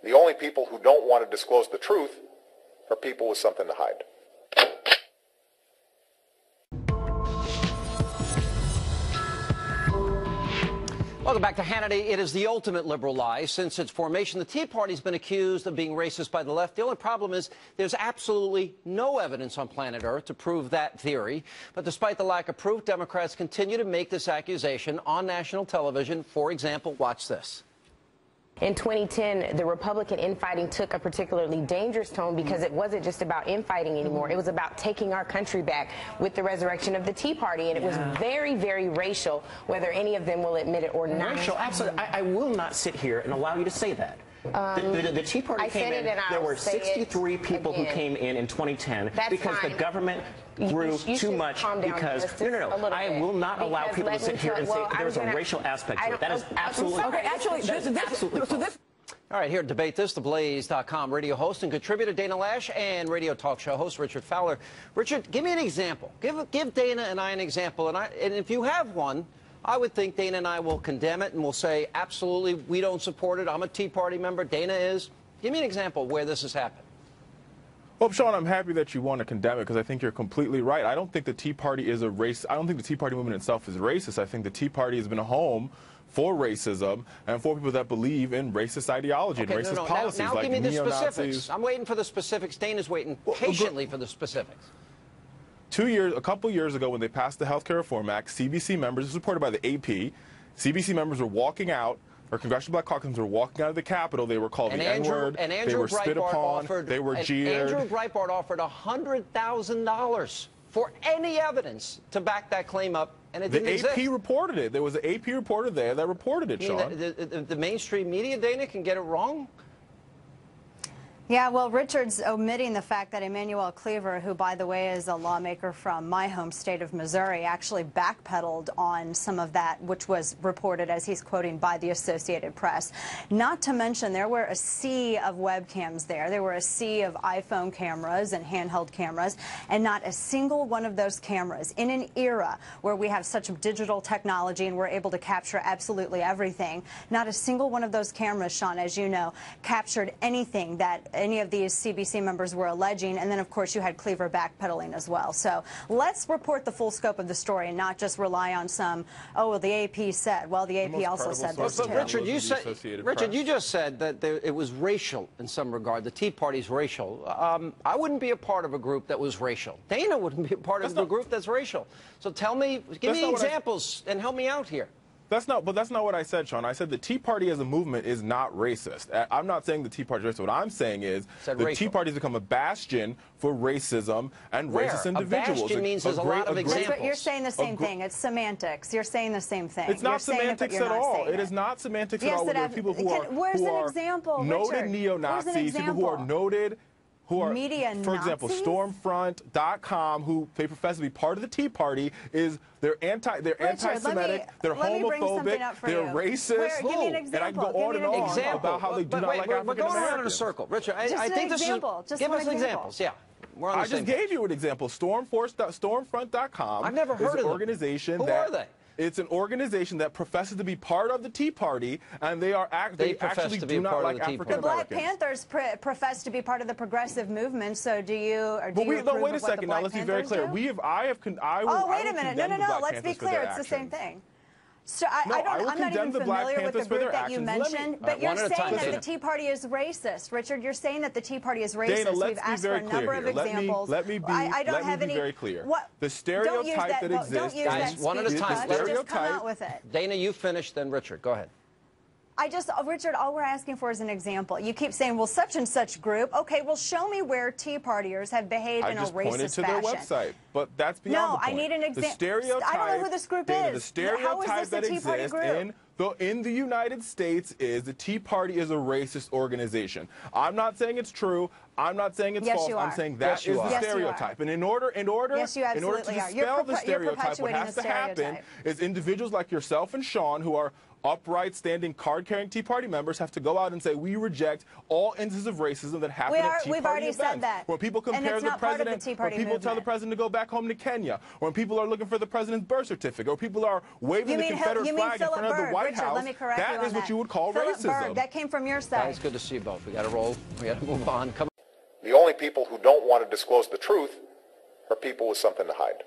The only people who don't want to disclose the truth are people with something to hide. Welcome back to Hannity. It is the ultimate liberal lie. Since its formation, the Tea Party's been accused of being racist by the left. The only problem is there's absolutely no evidence on planet Earth to prove that theory. But despite the lack of proof, Democrats continue to make this accusation on national television. For example, watch this. In 2010, the Republican infighting took a particularly dangerous tone because it wasn't just about infighting anymore. It was about taking our country back with the resurrection of the Tea Party. And it was very, very racial, whether any of them will admit it or not. Racial, absolutely. I will not sit here and allow you to say that. The Tea Party came in. There were 63 people who came in 2010 because the government grew too much because no. I will not allow people to sit here and say there's a racial aspect to it. That is absolutely All right, here to debate this, the Blaze.com radio host and contributor Dana Loesch and radio talk show host Richard Fowler. Richard, give me an example. Give Dana and I an example, and if you have one, I would think Dana and I will condemn it and we'll say, absolutely, we don't support it. I'm a Tea Party member. Dana is. Give me an example where this has happened. Well, Sean, I'm happy that you want to condemn it because I think you're completely right. I don't think the Tea Party is a race. I don't think the Tea Party movement itself is racist. I think the Tea Party has been a home for racism and for people that believe in racist ideology and racist policies now like give me the neo-Nazis. specifics. I'm waiting for the specifics. Dana's waiting patiently for the specifics. A couple years ago when they passed the Health Care Reform Act, CBC members, supported by the AP, CBC members were walking out, or Congressional Black Caucus were walking out of the Capitol. They were called the N-word. They were spit upon. They were jeered. Andrew Breitbart offered $100,000 for any evidence to back that claim up, and it didn't exist. The AP reported it. There was an AP reporter there that reported it, Sean. The mainstream media, Dana, can get it wrong? Yeah, well, Richard's omitting the fact that Emanuel Cleaver, who, by the way, is a lawmaker from my home state of Missouri, actually backpedaled on some of that, which was reported, as he's quoting, by the Associated Press. Not to mention, there were a sea of webcams there. There were a sea of iPhone cameras and handheld cameras, and not a single one of those cameras, in an era where we have such digital technology and we're able to capture absolutely everything, not a single one of those cameras, Sean, as you know, captured anything that any of these CBC members were alleging, and then, of course, you had Cleaver backpedaling as well. So let's report the full scope of the story and not just rely on some, oh, well, the AP said. Well, the AP also said this, too. But Richard, you just said that it was racial in some regard. The Tea Party's racial. I wouldn't be a part of a group that was racial. Dana wouldn't be a part of a group that's racial. So tell me, give me examples and help me out here. That's not what I said, Sean. I said the Tea Party as a movement is not racist. I'm not saying the Tea Party is racist. What I'm saying is the Tea Party has become a bastion for racism and racist individuals. A bastion means there's a lot of examples. But you're saying the same thing. It's semantics. You're saying the same thing. It's not semantics at all. It is not semantics at all. There are people who are noted neo-Nazis, people who are noted. For example, Stormfront.com, who they profess to be part of the Tea Party, they're anti-Semitic, they're homophobic, they're racist, and I can go on and on about how they do not like African Americans. We're going around in a circle. Richard, I think this is... Give us examples, yeah. I just gave you an example. Stormfront.com. I've never heard of them. Organization Who are they? It's an organization that professes to be part of the Tea Party, and they actually do not like African Americans. The Black Panthers profess to be part of the progressive movement. So do you? Or do you approve wait a of what second. the Now Black let's be very clear. Panthers do? Oh, wait a minute. No. Let's be clear. It's the same thing. So I'm not even familiar with the group that you mentioned, but you're saying that the Tea Party is racist. Richard, you're saying that the Tea Party is racist. Dana, We've asked for a number of examples. Let me be very clear. The stereotype that exists... Guys, one at a time. Just come out with it. Dana, you finished, then Richard. Go ahead. Richard, all we're asking for is an example. You keep saying, well, such and such group. Okay, well, show me where Tea Partiers have behaved in a racist fashion. I just pointed to their website, but that's beyond the point. No, I need an example. I don't know who this group is. The stereotype that exists in the United States is the Tea Party is a racist organization. I'm not saying it's true. I'm not saying it's false. I'm saying that is the stereotype. And in order to dispel the stereotype, what has to happen is individuals like yourself and Sean, who are upright, standing, card-carrying Tea Party members have to go out and say, we reject all instances of racism that happen at Tea Party events. We've already said that. When people compare the president, when people tell the president to go back home to Kenya, when people are looking for the president's birth certificate, or people are waving the Confederate flag in front of the White House, that is what you would call racism. That came from your side. It's good to see you both. We got to roll. We got to move on. Come on. The only people who don't want to disclose the truth are people with something to hide.